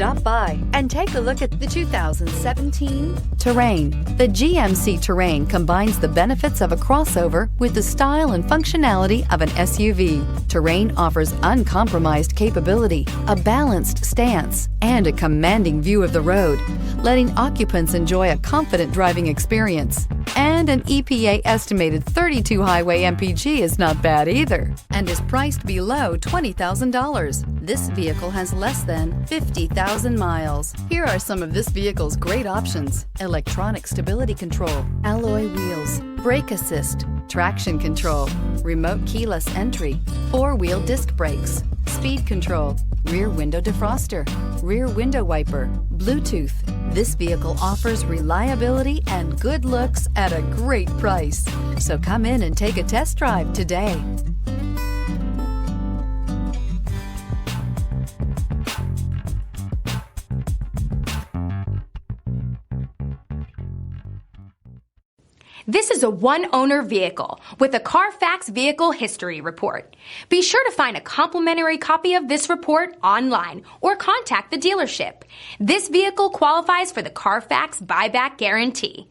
Stop by and take a look at the 2017 Terrain. The GMC Terrain combines the benefits of a crossover with the style and functionality of an SUV. Terrain offers uncompromised capability, a balanced stance, and a commanding view of the road, letting occupants enjoy a confident driving experience. And an EPA estimated 32 highway MPG is not bad either, and is priced below $20,000. This vehicle has less than 50,000 miles. Here are some of this vehicle's great options: electronic stability control, alloy wheels, brake assist, traction control, remote keyless entry, four-wheel disc brakes, speed control, rear window defroster, rear window wiper, Bluetooth. This vehicle offers reliability and good looks at a great price. So come in and take a test drive today. This is a one-owner vehicle with a Carfax Vehicle History Report. Be sure to find a complimentary copy of this report online or contact the dealership. This vehicle qualifies for the Carfax Buyback Guarantee.